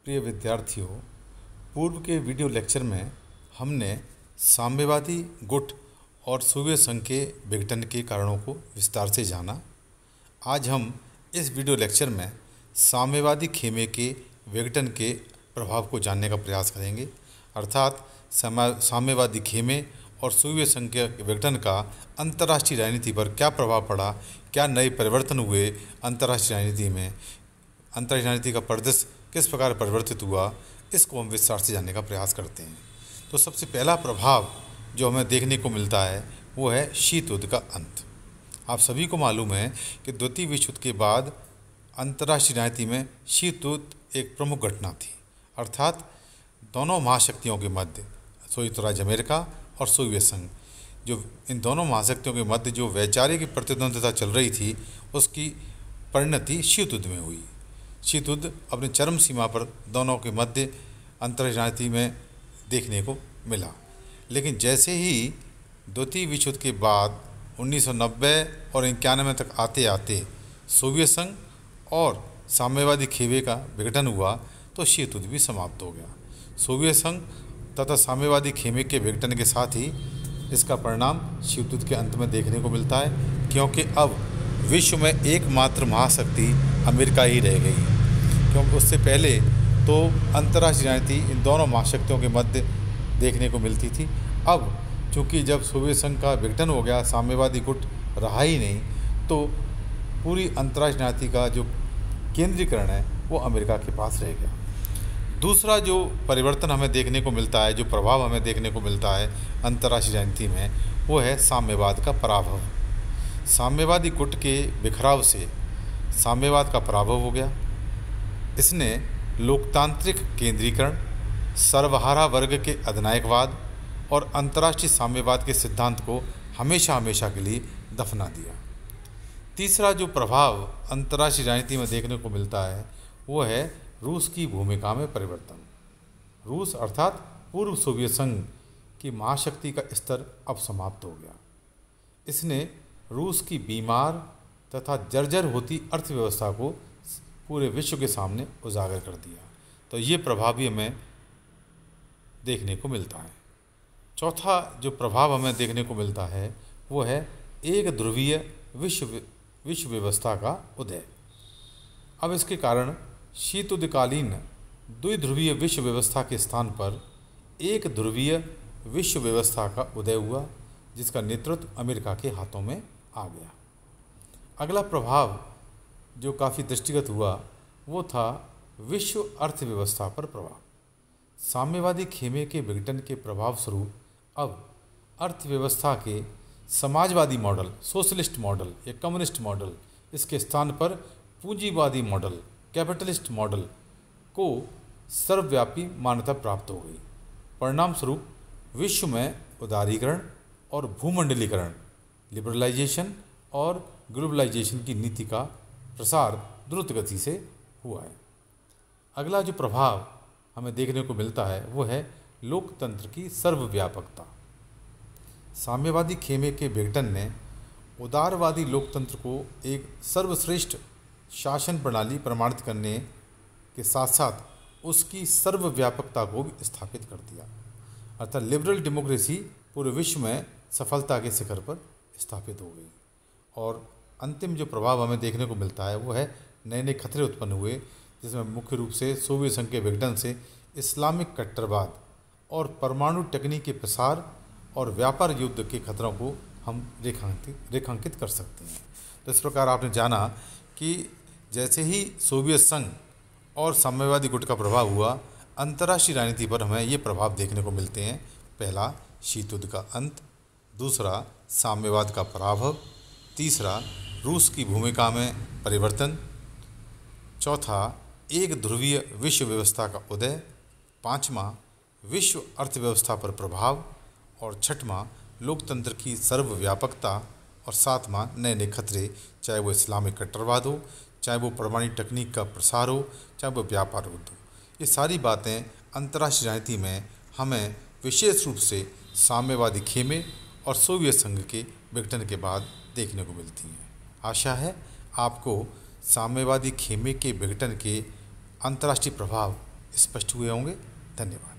प्रिय विद्यार्थियों, पूर्व के वीडियो लेक्चर में हमने साम्यवादी गुट और सोवियत संघ के विघटन के कारणों को विस्तार से जाना। आज हम इस वीडियो लेक्चर में साम्यवादी खेमे के विघटन के प्रभाव को जानने का प्रयास करेंगे, अर्थात साम्यवादी खेमे और सोवियत संघ के विघटन का अंतर्राष्ट्रीय राजनीति पर क्या प्रभाव पड़ा, क्या नए परिवर्तन हुए अंतर्राष्ट्रीय राजनीति में, अंतर्राष्ट्रीय राजनीति का परिदृश्य किस प्रकार परिवर्तित हुआ, इसको हम विस्तार से जानने का प्रयास करते हैं। तो सबसे पहला प्रभाव जो हमें देखने को मिलता है वो है शीत युद्ध का अंत। आप सभी को मालूम है कि द्वितीय विश्व युद्ध के बाद अंतर्राष्ट्रीय राजनीति में शीत युद्ध एक प्रमुख घटना थी, अर्थात दोनों महाशक्तियों के मध्य संयुक्त राज्य अमेरिका और सोवियत संघ, जो इन दोनों महाशक्तियों के मध्य जो वैचारिक प्रतिद्वंद्विता चल रही थी उसकी परिणति शीत युद्ध में हुई। शीत युद्ध अपनी चरम सीमा पर दोनों के मध्य अंतर्राष्ट्रीय राजनीति में देखने को मिला। लेकिन जैसे ही द्वितीय विश्व युद्ध के बाद 1990 और 91 तक आते आते सोवियत संघ और साम्यवादी खेमे का विघटन हुआ तो शीत युद्ध भी समाप्त हो गया। सोवियत संघ तथा साम्यवादी खेमे के विघटन के साथ ही इसका परिणाम शीत युद्ध के अंत में देखने को मिलता है, क्योंकि अब विश्व में एकमात्र महाशक्ति अमेरिका ही रह गई। क्योंकि उससे पहले तो अंतर्राष्ट्रीय राजनीति इन दोनों महाशक्तियों के मध्य देखने को मिलती थी। अब चूँकि जब सोवियत संघ का विघटन हो गया, साम्यवादी गुट रहा ही नहीं, तो पूरी अंतर्राष्ट्रीय राजनीति का जो केंद्रीकरण है वो अमेरिका के पास रह गया। दूसरा जो परिवर्तन हमें देखने को मिलता है, जो प्रभाव हमें देखने को मिलता है अंतर्राष्ट्रीय राजनीति में, वो है साम्यवाद का पराभव। साम्यवादी गुट के बिखराव से साम्यवाद का पराभव हो गया। इसने लोकतांत्रिक केंद्रीकरण, सर्वहारा वर्ग के अधिनायकवाद और अंतर्राष्ट्रीय साम्यवाद के सिद्धांत को हमेशा हमेशा के लिए दफना दिया। तीसरा जो प्रभाव अंतर्राष्ट्रीय राजनीति में देखने को मिलता है वो है रूस की भूमिका में परिवर्तन। रूस अर्थात पूर्व सोवियत संघ की महाशक्ति का स्तर अब समाप्त हो गया। इसने रूस की बीमार तथा जर्जर होती अर्थव्यवस्था को पूरे विश्व के सामने उजागर कर दिया। तो ये प्रभाव भी हमें देखने को मिलता है। चौथा जो प्रभाव हमें देखने को मिलता है वो है एक ध्रुवीय विश्व व्यवस्था का उदय। अब इसके कारण शीत युद्धकालीन द्विध्रुवीय विश्व व्यवस्था के स्थान पर एक ध्रुवीय विश्व व्यवस्था का उदय हुआ, जिसका नेतृत्व अमेरिका के हाथों में आ गया। अगला प्रभाव जो काफ़ी दृष्टिगत हुआ वो था विश्व अर्थव्यवस्था पर प्रभाव। साम्यवादी खेमे के विघटन के प्रभाव स्वरूप अब अर्थव्यवस्था के समाजवादी मॉडल, सोशलिस्ट मॉडल या कम्युनिस्ट मॉडल, इसके स्थान पर पूंजीवादी मॉडल, कैपिटलिस्ट मॉडल को सर्वव्यापी मान्यता प्राप्त हो गई। परिणाम स्वरूप विश्व में उदारीकरण और भूमंडलीकरण, लिबरलाइजेशन और ग्लोबलाइजेशन की नीति का प्रसार द्रुत गति से हुआ है। अगला जो प्रभाव हमें देखने को मिलता है वो है लोकतंत्र की सर्वव्यापकता। साम्यवादी खेमे के विघटन ने उदारवादी लोकतंत्र को एक सर्वश्रेष्ठ शासन प्रणाली प्रमाणित करने के साथ साथ उसकी सर्वव्यापकता को भी स्थापित कर दिया, अर्थात लिबरल डेमोक्रेसी पूरे विश्व में सफलता के शिखर पर स्थापित हो गई। और अंतिम जो प्रभाव हमें देखने को मिलता है वो है नए नए खतरे उत्पन्न हुए, जिसमें मुख्य रूप से सोवियत संघ के विघटन से इस्लामिक कट्टरवाद और परमाणु तकनीक के प्रसार और व्यापार युद्ध के खतरों को हम रेखांकित कर सकते हैं। तो इस प्रकार आपने जाना कि जैसे ही सोवियत संघ और साम्यवादी गुट का प्रभाव हुआ, अंतर्राष्ट्रीय राजनीति पर हमें ये प्रभाव देखने को मिलते हैं। पहला शीत युद्ध का अंत, दूसरा साम्यवाद का पराभव, तीसरा रूस की भूमिका में परिवर्तन, चौथा एक ध्रुवीय विश्व व्यवस्था का उदय, पाँचवा विश्व अर्थव्यवस्था पर प्रभाव और छठवां लोकतंत्र की सर्वव्यापकता और सातवां नए नए खतरे, चाहे वो इस्लामिक कट्टरवाद हो, चाहे वो परमाणु तकनीक का प्रसार हो, चाहे वो व्यापार युद्ध हो। ये सारी बातें अंतर्राष्ट्रीय राजनीति में हमें विशेष रूप से साम्यवादी खेमे और सोवियत संघ के विघटन के बाद देखने को मिलती हैं। आशा है आपको साम्यवादी खेमे के विघटन के अंतर्राष्ट्रीय प्रभाव स्पष्ट हुए होंगे। धन्यवाद।